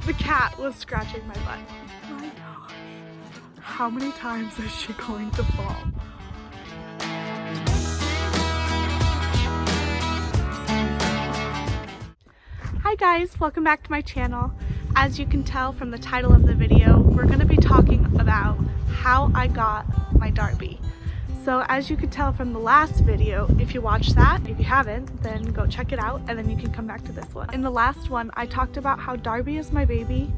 The cat was scratching my butt. My gosh. How many times is she going to fall? Hi guys, welcome back to my channel. As you can tell from the title of the video, we're going to be talking about how I got my Darby. So as you could tell from the last video, if you watched that, if you haven't, then go check it out and then you can come back to this one. In the last one, I talked about how Darby is my baby.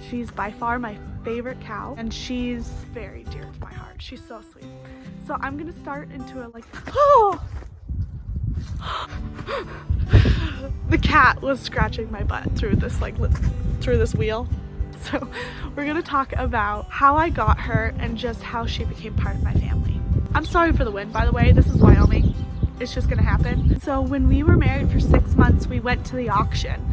She's by far my favorite cow and she's very dear to my heart. She's so sweet. So I'm gonna start into a the cat was scratching my butt through this through this wheel. So we're gonna talk about how I got her and just how she became part of my family. I'm sorry for the wind, by the way. This is Wyoming. It's just gonna happen. So when we were married for 6 months, we went to the auction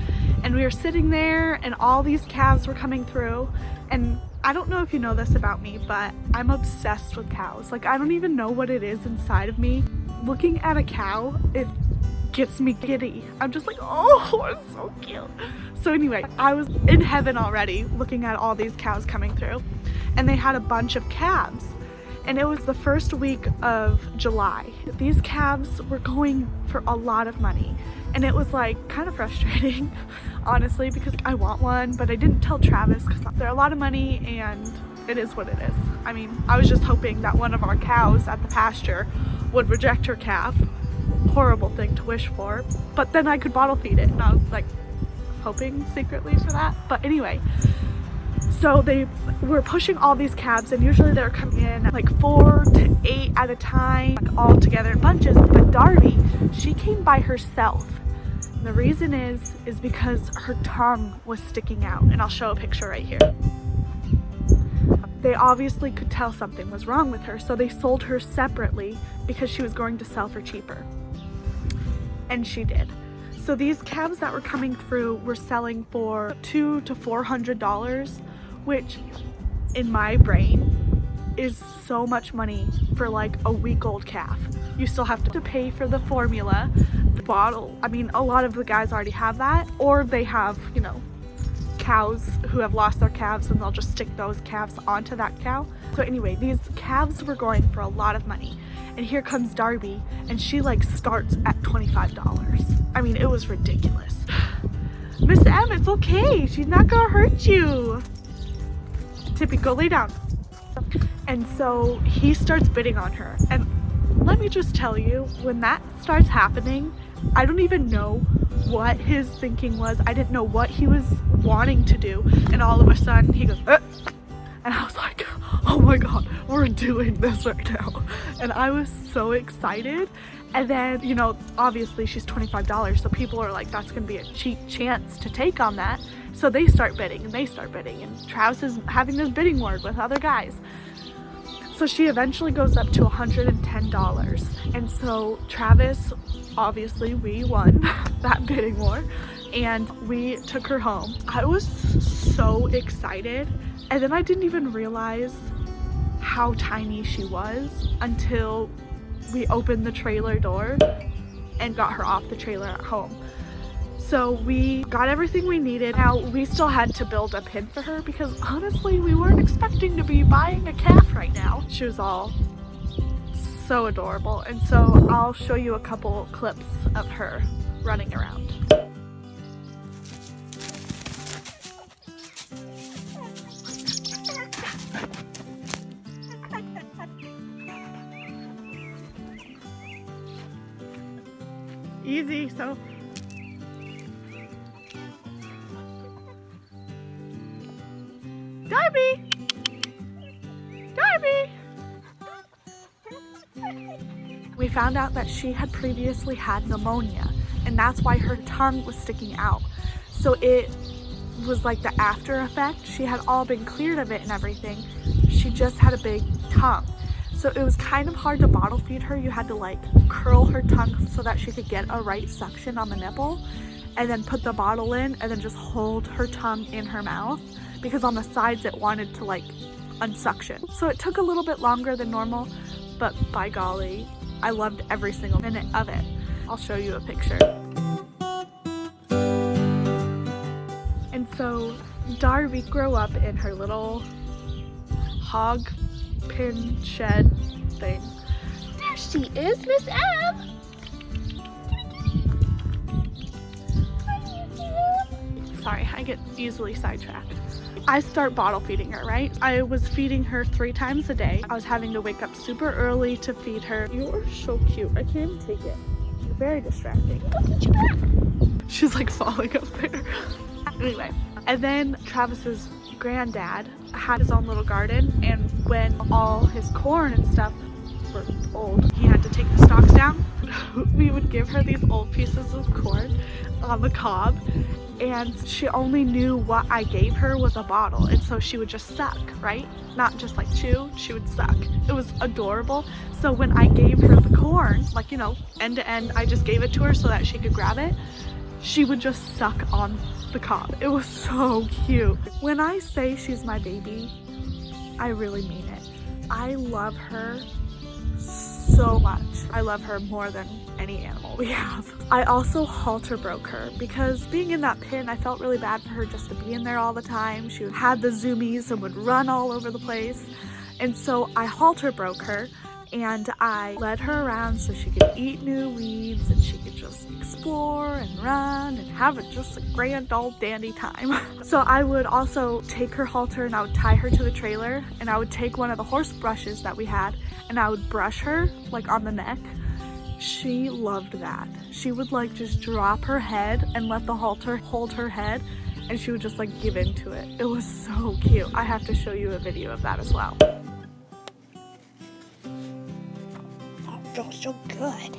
and we were sitting there and all these calves were coming through. And I don't know if you know this about me, but I'm obsessed with cows. Like, I don't even know what it is inside of me. Looking at a cow, it gets me giddy. I'm just like, oh, it's so cute. So anyway, I was in heaven already looking at all these cows coming through, and they had a bunch of calves. And it was the first week of July. These calves were going for a lot of money. And it was like kind of frustrating, honestly, because I want one, but I didn't tell Travis because they're a lot of money and it is what it is. I mean, I was just hoping that one of our cows at the pasture would reject her calf. Horrible thing to wish for, but then I could bottle feed it. And I was like hoping secretly for that. But anyway, so they were pushing all these calves and usually they're coming in like 4 to 8 at a time, like all together in bunches. But Darby, she came by herself. And the reason is because her tongue was sticking out, and I'll show a picture right here. They obviously could tell something was wrong with her, so they sold her separately because she was going to sell for cheaper. And she did. So these calves that were coming through were selling for $200 to $400, which in my brain is so much money for like a week-old calf. You still have to pay for the formula, the bottle. I mean, a lot of the guys already have that, or they have, you know, cows who have lost their calves and they'll just stick those calves onto that cow. So anyway, these calves were going for a lot of money. And here comes Darby, and she like starts at $25. I mean, it was ridiculous. Miss M, it's okay. She's not gonna hurt you. Tippy, go lay down. And so he starts bidding on her. And let me just tell you, when that starts happening, I don't even know what his thinking was. I didn't know what he was wanting to do. And all of a sudden he goes, and I was like, oh my God, we're doing this right now. And I was so excited. And then, you know, obviously she's $25, so people are like, that's gonna be a cheap chance to take on that. So they start bidding and they start bidding, and Travis is having this bidding war with other guys. So she eventually goes up to $110. And so Travis, obviously we won that bidding war and we took her home. I was so excited. And then I didn't even realize how tiny she was until we opened the trailer door and got her off the trailer at home. So we got everything we needed. Now we still had to build a pen for her because honestly we weren't expecting to be buying a calf right now. She was all so adorable, and so I'll show you a couple clips of her running around. Easy, so Darby! Darby! We found out that she had previously had pneumonia, and that's why her tongue was sticking out. So it was like the after effect. She had all been cleared of it and everything. She just had a big tongue. So it was kind of hard to bottle feed her. You had to like curl her tongue so that she could get a right suction on the nipple, and then put the bottle in and then just hold her tongue in her mouth, because on the sides it wanted to like unsuction. So it took a little bit longer than normal, but by golly, I loved every single minute of it. I'll show you a picture. And so Darby grew up in her little hog pen shed thing. There she is, Miss M. Sorry, I get easily sidetracked. I start bottle feeding her, right? I was feeding her 3 times a day. I was having to wake up super early to feed her. You're so cute. I can't even take it. You're very distracting. Look at your back. She's like falling up there. Anyway, and then Travis's granddad had his own little garden, and when all his corn and stuff were old, he had to take the stalks down. We would give her these old pieces of corn on the cob, and she only knew what I gave her was a bottle, and so she would just suck, right? Not just like chew, she would suck. It was adorable. So when I gave her the corn, like, you know, end to end, I just gave it to her so that she could grab it, she would just suck on the cob. It was so cute. When I say she's my baby, I really mean it. I love her so much. I love her more than any animal we have. I also halter broke her because being in that pen, I felt really bad for her just to be in there all the time. She had the zoomies and would run all over the place. And so I halter broke her, and I led her around so she could eat new weeds and she could just explore and run and have just a grand old dandy time. So I would also take her halter and I would tie her to the trailer, and I would take one of the horse brushes that we had and I would brush her like on the neck. She loved that. She would like just drop her head and let the halter hold her head, and she would just like give into it. It was so cute. I have to show you a video of that as well. Feels so good.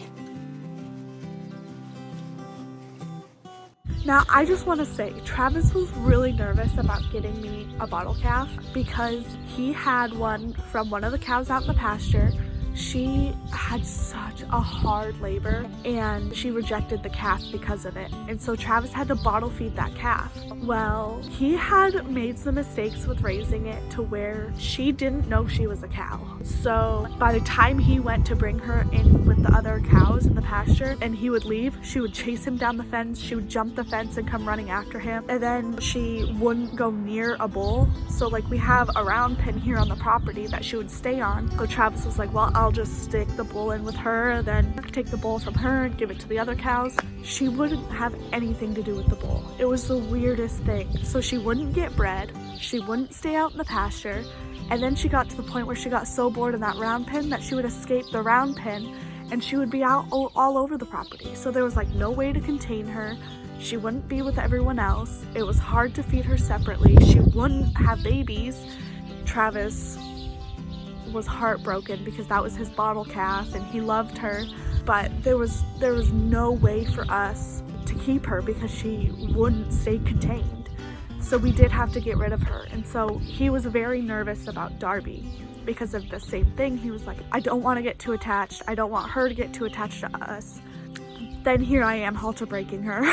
Now, I just want to say, Travis was really nervous about getting me a bottle calf because he had one from one of the cows out in the pasture. She had such a hard labor and she rejected the calf because of it. And so Travis had to bottle feed that calf. Well, he had made some mistakes with raising it to where she didn't know she was a cow. So by the time he went to bring her in with the other cows in the pasture and he would leave, she would chase him down the fence. She would jump the fence and come running after him. And then she wouldn't go near a bull. So like we have a round pen here on the property that she would stay on. So Travis was like, well, I'll just stick the bull in with her, then take the bull from her and give it to the other cows. She wouldn't have anything to do with the bull. It was the weirdest thing. So she wouldn't get bred, she wouldn't stay out in the pasture, and then she got to the point where she got so bored in that round pen that she would escape the round pen and she would be out all over the property. So there was like no way to contain her. She wouldn't be with everyone else. It was hard to feed her separately. She wouldn't have babies. Travis was heartbroken because that was his bottle calf and he loved her, but there was no way for us to keep her because she wouldn't stay contained. So we did have to get rid of her. And so he was very nervous about Darby because of the same thing. He was like, I don't want to get too attached. I don't want her to get too attached to us. Then here I am halter breaking her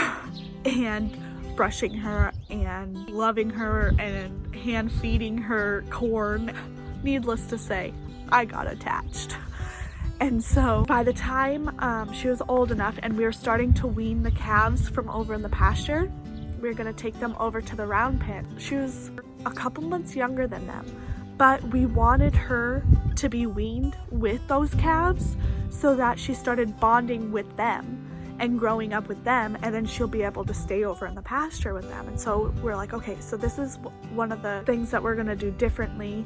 and brushing her and loving her and hand feeding her corn. Needless to say, I got attached. And so by the time she was old enough and we were starting to wean the calves from over in the pasture, we were going to take them over to the round pen. She was a couple months younger than them, but we wanted her to be weaned with those calves so that she started bonding with them and growing up with them, and then she'll be able to stay over in the pasture with them. And so we're like, okay, so this is one of the things that we're going to do differently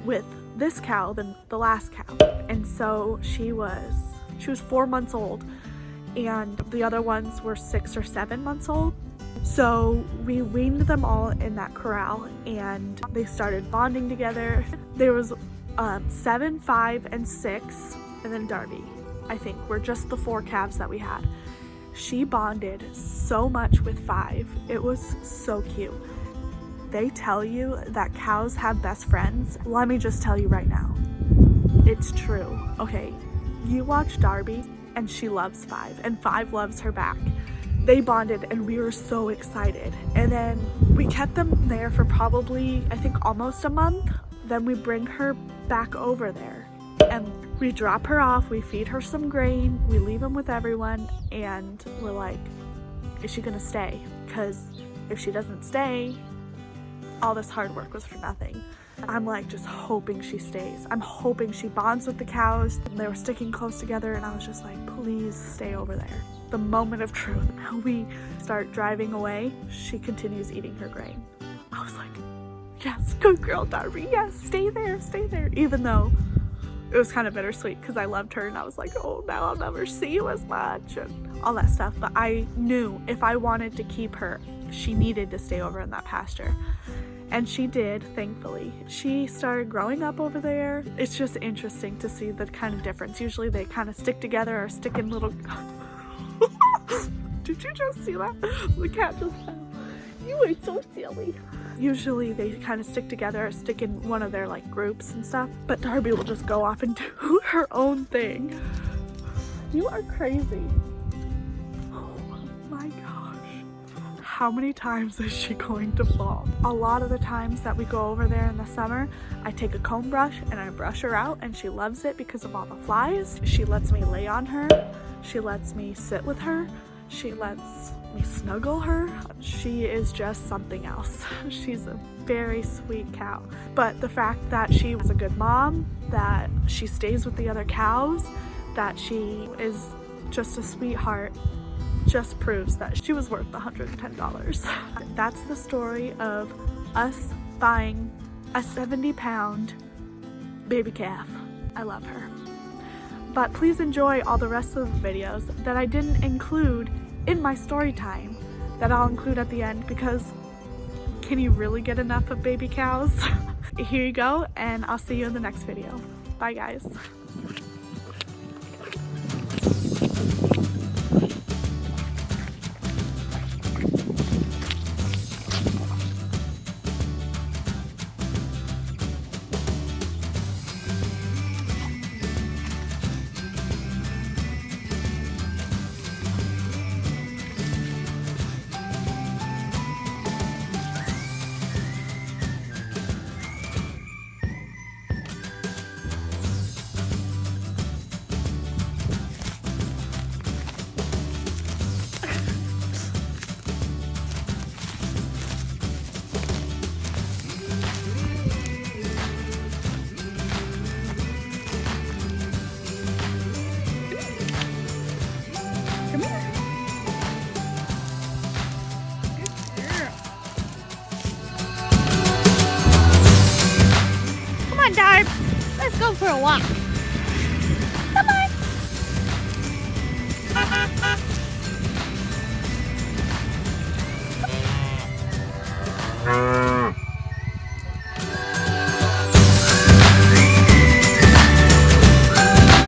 with this cow than the last cow. And so she was 4 months old and the other ones were 6 or 7 months old. So we weaned them all in that corral and they started bonding together. There was 7, 5, and 6, and then Darby, I think, were just the 4 calves that we had. She bonded so much with 5. It was so cute. They tell you that cows have best friends. Let me just tell you right now, it's true. Okay, you watch Darby and she loves 5 and 5 loves her back. They bonded and we were so excited. And then we kept them there for probably, I think, almost a month. Then we bring her back over there and we drop her off, we feed her some grain, we leave them with everyone, and we're like, is she gonna stay? Because if she doesn't stay, all this hard work was for nothing. I'm like just hoping she stays. I'm hoping she bonds with the cows. They were sticking close together and I was just like, please stay over there. The moment of truth. We start driving away. She continues eating her grain. I was like, yes, good girl, Darby. Yes, stay there, stay there. Even though it was kind of bittersweet because I loved her and I was like, oh, now I'll never see you as much and all that stuff. But I knew if I wanted to keep her, she needed to stay over in that pasture. And she did, thankfully. She started growing up over there. It's just interesting to see the kind of difference. Usually they kind of stick together or stick in little... Did you just see that? The cat just fell. You are so silly. Usually they kind of stick together or stick in one of their like groups and stuff. But Darby will just go off and do her own thing. You are crazy. Oh my gosh. How many times is she going to fall? A lot of the times that we go over there in the summer, I take a comb brush and I brush her out and she loves it because of all the flies. She lets me lay on her. She lets me sit with her. She lets me snuggle her. She is just something else. She's a very sweet cow. But the fact that she is a good mom, that she stays with the other cows, that she is just a sweetheart, just proves that she was worth the $110. That's the story of us buying a 70-pound baby calf. I love her. But please enjoy all the rest of the videos that I didn't include in my story time that I'll include at the end, because can you really get enough of baby cows? Here you go, and I'll see you in the next video. Bye guys. Darb, let's go for a walk. Bye-bye.